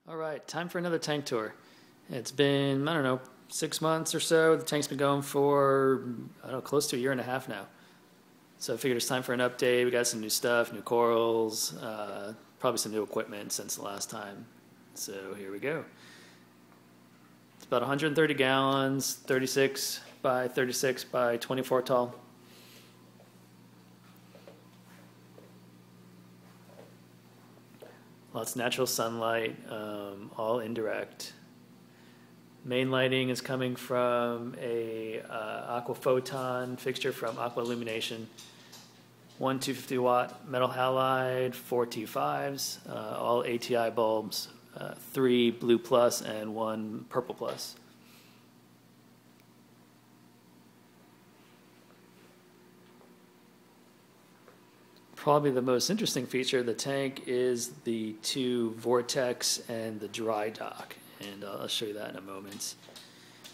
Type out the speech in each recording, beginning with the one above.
All right, time for another tank tour. It's been, I don't know, 6 months or so. The tank's been going for, I don't know, close to a year and a half now. So I figured it's time for an update. We got some new stuff, new corals, probably some new equipment since the last time. So here we go. It's about 130 gallons, 36 by 36 by 24 tall. Lots of natural sunlight, all indirect. Main lighting is coming from a aqua photon fixture from Aqua Illumination. One 250 watt metal halide, four T5s, all ATI bulbs, three blue plus and one purple plus. Probably the most interesting feature of the tank is the two vortex and the dry dock, and I'll show you that in a moment.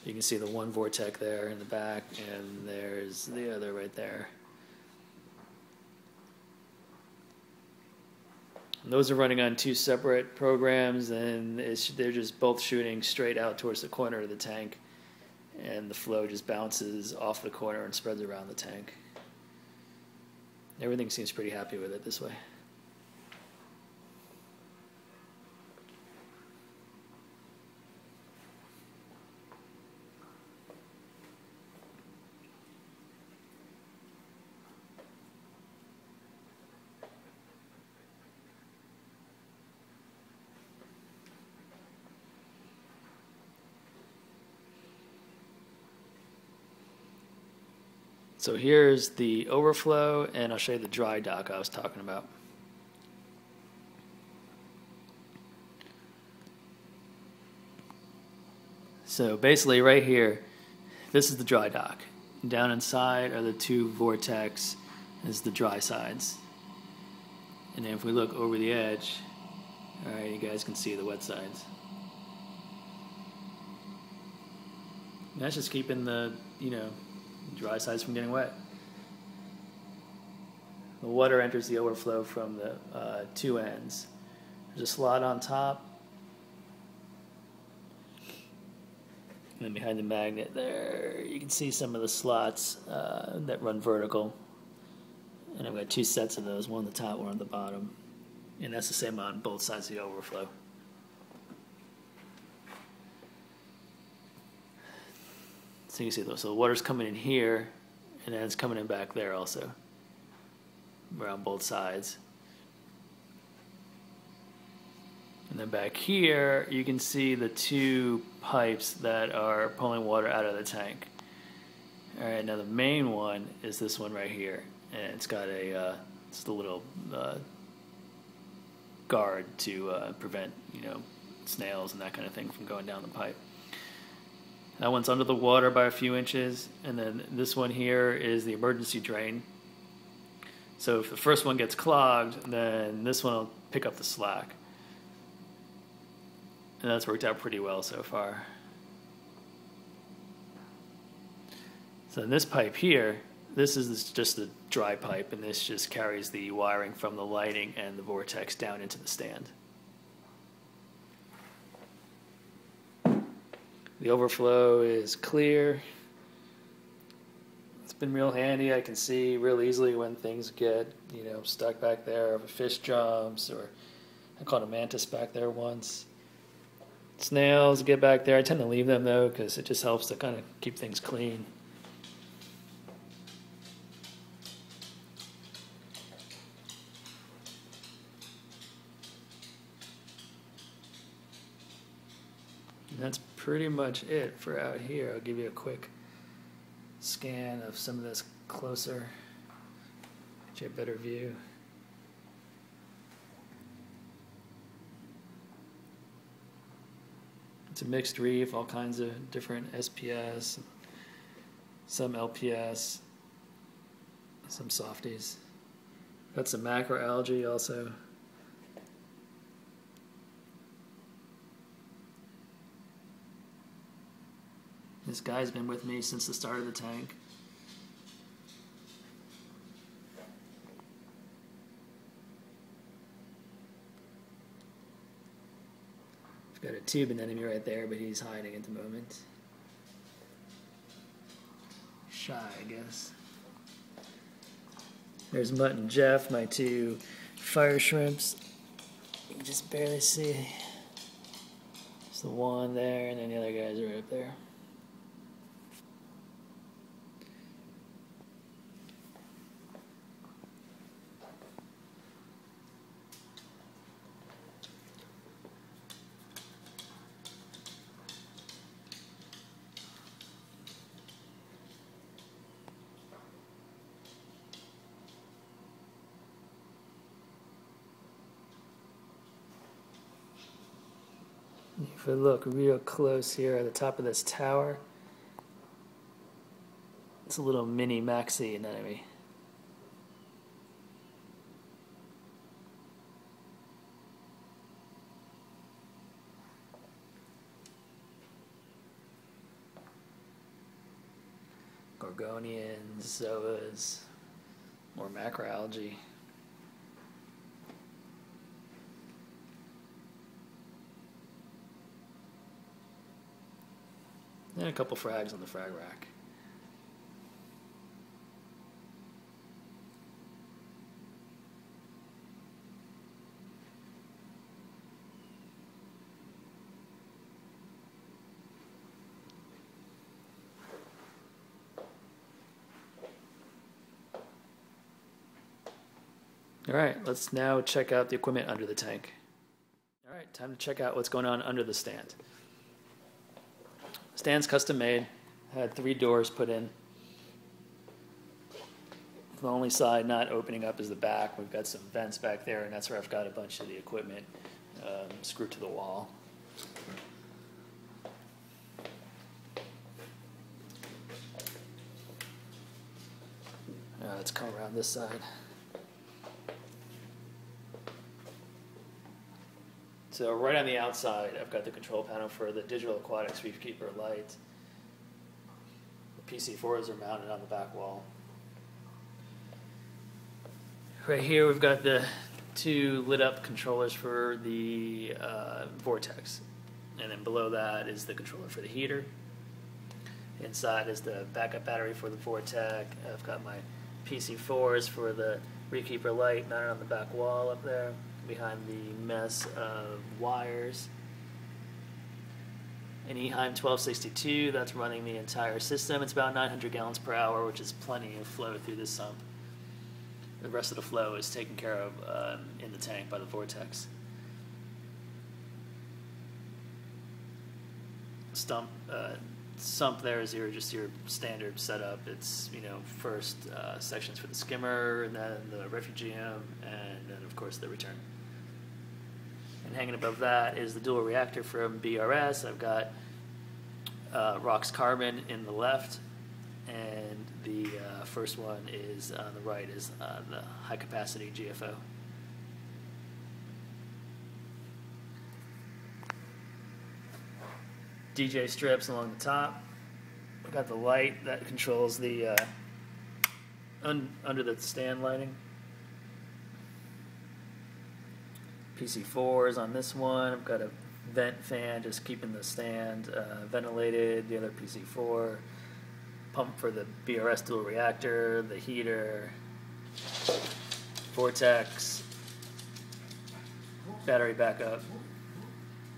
You can see the one vortex there in the back, and there's the other right there. And those are running on two separate programs, and they're just both shooting straight out towards the corner of the tank, and the flow just bounces off the corner and spreads around the tank. Everything seems pretty happy with it this way. So here's the overflow, and I'll show you the dry dock I was talking about. So basically right here, this is the dry dock. Down inside are the two vortex, is the dry sides. And then if we look over the edge, all right, you guys can see the wet sides. And that's just keeping the, dry sides from getting wet. The water enters the overflow from the two ends. There's a slot on top, and then behind the magnet there, you can see some of the slots that run vertical. And I've got two sets of those, one on the top, one on the bottom. And that's the same on both sides of the overflow. So you can see, so the water's coming in here, and then it's coming in back there also, around both sides. And then back here, you can see the two pipes that are pulling water out of the tank. All right, now the main one is this one right here, and it's got just a little guard to prevent, snails and that kind of thing from going down the pipe. That one's under the water by a few inches, and then this one here is the emergency drain. So if the first one gets clogged, then this one will pick up the slack. And that's worked out pretty well so far. So in this pipe here, this is just the dry pipe, and this just carries the wiring from the lighting and the vortex down into the stand. The overflow is clear. It's been real handy. I can see real easily when things get, stuck back there. If a fish jumps, or I caught a mantis back there once. Snails get back there. I tend to leave them though, because it just helps to kind of keep things clean. And that's pretty much it for out here. I'll give you a quick scan of some of this closer, get you a better view. It's a mixed reef, all kinds of different SPS, some LPS, some softies. Got some macroalgae also. This guy's been with me since the start of the tank. Got a tube anemone right there, but he's hiding at the moment. Shy, I guess. There's Mutt and Jeff, my two fire shrimps. You can just barely see. There's the one there, and then the other guys are right up there. If we look real close here at the top of this tower, it's a little mini maxi anemone. Gorgonians, zoas, more macroalgae. And a couple frags on the frag rack. All right, let's now check out the equipment under the tank. All right, time to check out what's going on under the stand. Stand's custom made, had 3 doors put in. The only side not opening up is the back. We've got some vents back there, and that's where I've got a bunch of the equipment screwed to the wall. Let's come around this side. So right on the outside, I've got the control panel for the Digital Aquatics Reef Keeper light. The PC4s are mounted on the back wall. Right here, we've got the 2 lit up controllers for the Vortex. And then below that is the controller for the heater. Inside is the backup battery for the Vortex. I've got my PC4s for the Reef Keeper light mounted on the back wall up there, behind the mess of wires. An Eheim 1262 that's running the entire system. It's about 900 gallons per hour, which is plenty of flow through this sump. The rest of the flow is taken care of in the tank by the Vortex. Sump there is just your standard setup. It's, first sections for the skimmer, and then the refugium, and then of course the return. And hanging above that is the dual reactor from BRS. I've got Rox Carbon in the left, and the first one is on the right is the high capacity GFO. DJ strips along the top. I've got the light that controls the under the stand lighting. PC4s on this one. I've got a vent fan just keeping the stand ventilated. The other PC4. Pump for the BRS dual reactor. The heater. Vortex. Battery backup.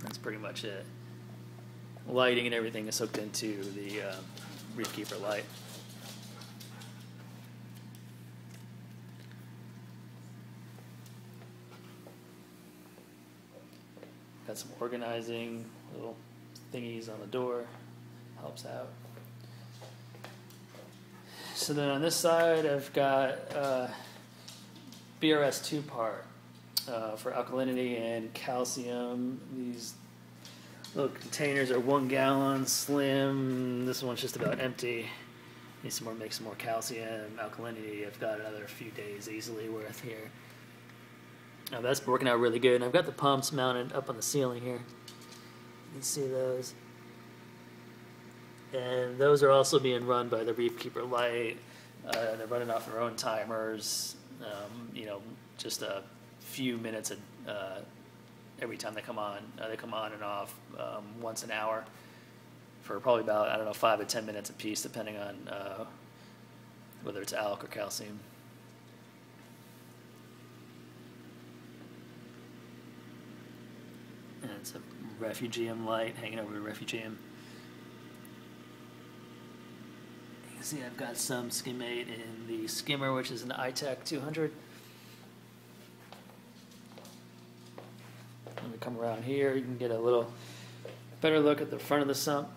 That's pretty much it. Lighting and everything is hooked into the Reef Keeper light. Got some organizing little thingies on the door, helps out. So then on this side I've got BRS 2-part for alkalinity and calcium. These little containers are 1 gallon, slim. This one's just about empty. Need some more, make some more calcium, alkalinity. I've got another few days easily worth here. Now that's working out really good. And I've got the pumps mounted up on the ceiling here. You can see those. And those are also being run by the Reef Keeper light. They're running off their own timers. Just a few minutes every time they come on. They come on and off once an hour for probably about, I don't know, 5 to 10 minutes a piece, depending on whether it's alk or calcium. And it's a Refugium light hanging over the Refugium. You can see I've got some skimmate in the skimmer, which is an iTech 200. When we come around here, you can get a little better look at the front of the sump.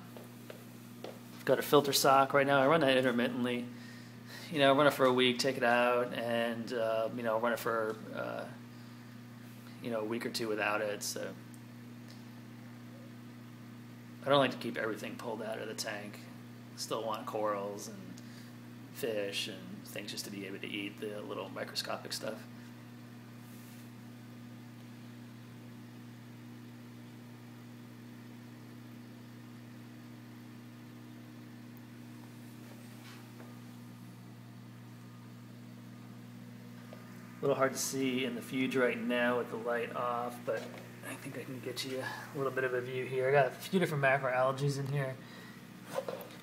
I've got a filter sock right now. I run that intermittently. You know, run it for a week, take it out, and you know, run it for you know, a week or two without it. So I don't like to keep everything pulled out of the tank. Still want corals and fish and things just to be able to eat the little microscopic stuff. A little hard to see in the Fuge right now with the light off, but I think I can get you a little bit of a view here. I got a few different macroalgae in here.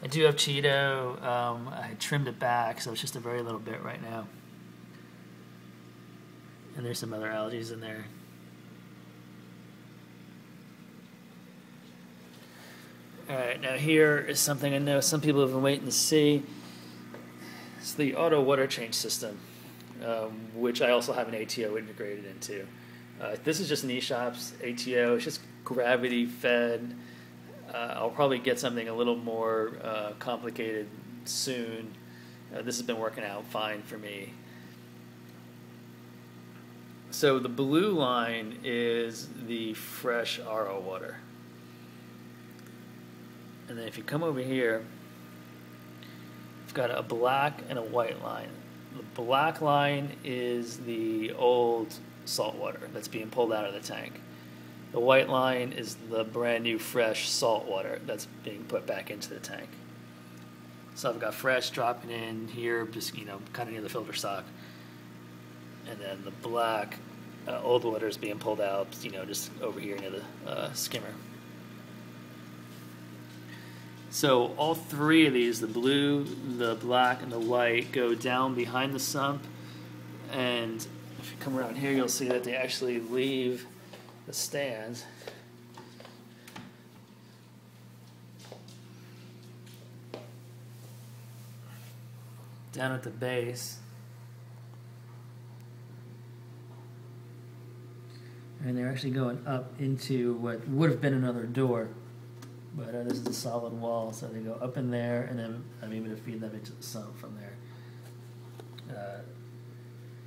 I do have Cheeto. I trimmed it back, so it's just a very little bit right now. And there's some other algae in there. Alright, now here is something I know some people have been waiting to see. It's the auto water change system, which I also have an ATO integrated into. This is just an eShops ATO. It's just gravity fed. I'll probably get something a little more complicated soon. This has been working out fine for me. So the blue line is the fresh RO water. And then if you come over here, you've got a black and a white line. The black line is the old salt water that's being pulled out of the tank. The white line is the brand new fresh salt water that's being put back into the tank. So I've got fresh dropping in here, just, you know, kind of near the filter sock. And then the black old water is being pulled out, you know, just over here near the skimmer. So all three of these, the blue, the black, and the white, go down behind the sump. And if you come around here, you'll see that they actually leave the stands. Down at the base. And they're actually going up into what would have been another door. But this is a solid wall, so they go up in there, and then I'm able to feed them into the sump from there.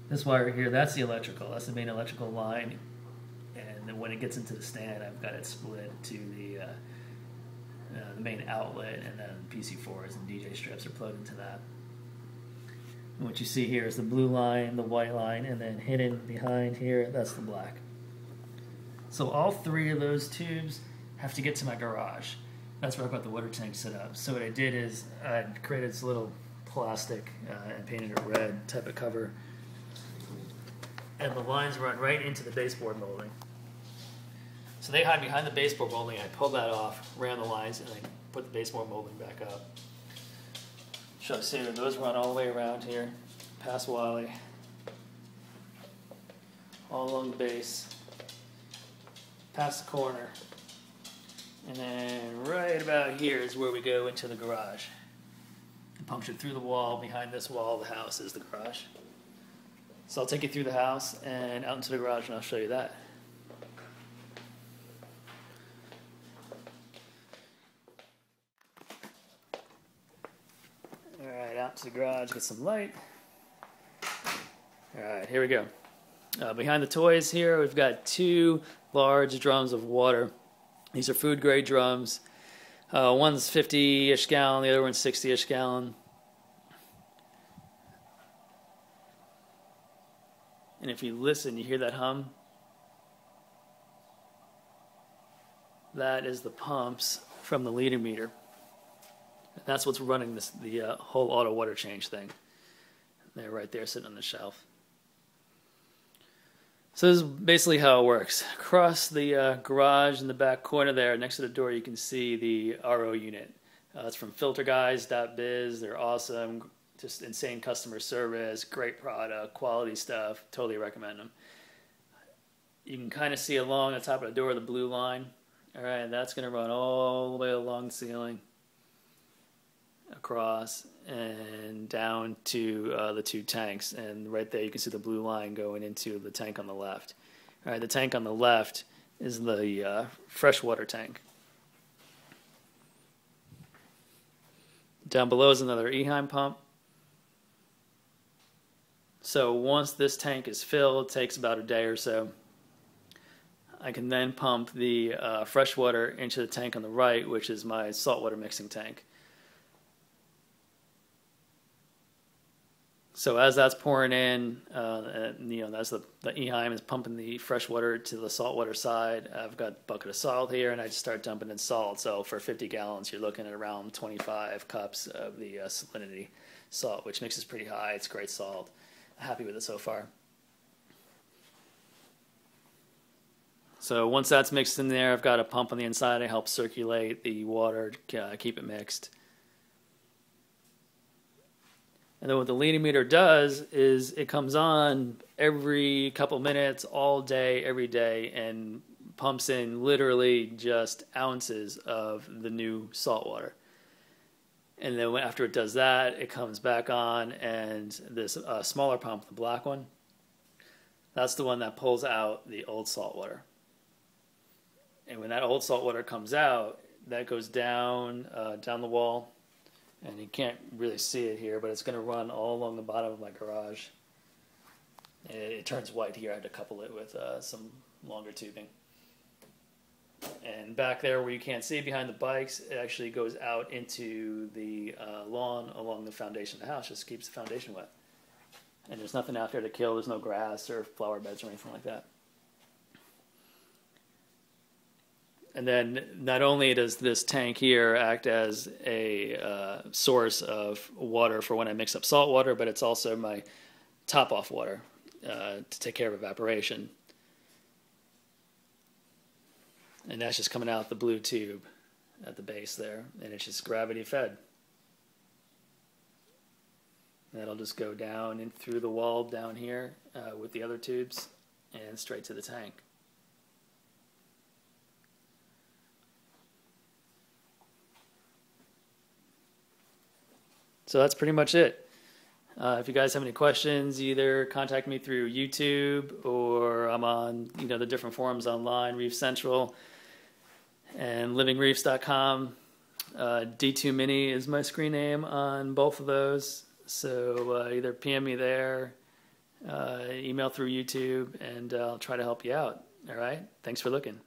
This wire here, that's the electrical. That's the main electrical line. And then when it gets into the stand, I've got it split to the main outlet, and then PC4s and DJ strips are plugged into that. And what you see here is the blue line, the white line, and then hidden behind here, that's the black. So all three of those tubes have to get to my garage. That's where I've got the water tank set up. So what I did is I created this little plastic and painted it red type of cover. And the lines run right into the baseboard molding. So they hide behind the baseboard molding. I pulled that off, ran the lines, and I put the baseboard molding back up. So see, those run all the way around here, past Wally, all along the base, past the corner. And then right about here is where we go into the garage. And punctured through the wall, behind this wall of the house is the garage. So I'll take you through the house and out into the garage, and I'll show you that. Alright, out to the garage, get some light. Alright, here we go. Behind the toys here, we've got two large drums of water. These are food grade drums. One's 50-ish gallon, the other one's 60-ish gallon. And if you listen, you hear that hum? That is the pumps from the liter meter. And that's what's running the whole auto water change thing. They're right there sitting on the shelf. So this is basically how it works. Across the garage in the back corner there, next to the door, you can see the RO unit. It's from filterguys.biz. They're awesome, just insane customer service, great product, quality stuff. Totally recommend them. You can kind of see along the top of the door the blue line. All right, and that's going to run all the way along the ceiling, across, and down to the two tanks. And right there you can see the blue line going into the tank on the left. All right, the tank on the left is the freshwater tank. Down below is another Eheim pump. So once this tank is filled, it takes about a day or so. I can then pump the fresh water into the tank on the right, which is my saltwater mixing tank. So as that's pouring in, that's the Eheim is pumping the fresh water to the saltwater side. I've got a bucket of salt here, and I just start dumping in salt. So for 50 gallons, you're looking at around 25 cups of the salinity salt, which mixes pretty high. It's great salt. Happy with it so far. So once that's mixed in there, I've got a pump on the inside to help circulate the water, keep it mixed. And then what the leading meter does is it comes on every couple minutes, all day, every day, and pumps in literally just ounces of the new salt water. And then after it does that, it comes back on, and this smaller pump, the black one, that's the one that pulls out the old salt water. And when that old salt water comes out, that goes down the wall. And you can't really see it here, but it's going to run all along the bottom of my garage. It turns white here. I had to couple it with some longer tubing. And back there where you can't see behind the bikes, it actually goes out into the lawn along the foundation of the house. Just keeps the foundation wet. And there's nothing out there to kill. There's no grass or flower beds or anything like that. And then not only does this tank here act as a source of water for when I mix up salt water, but it's also my top-off water to take care of evaporation. And that's just coming out the blue tube at the base there, and it's just gravity fed. That'll just go down in through the wall down here with the other tubes and straight to the tank. So that's pretty much it. If you guys have any questions, either contact me through YouTube, or I'm on the different forums online, Reef Central and livingreefs.com. D2 Mini is my screen name on both of those. So either PM me there, email through YouTube, and I'll try to help you out. All right? Thanks for looking.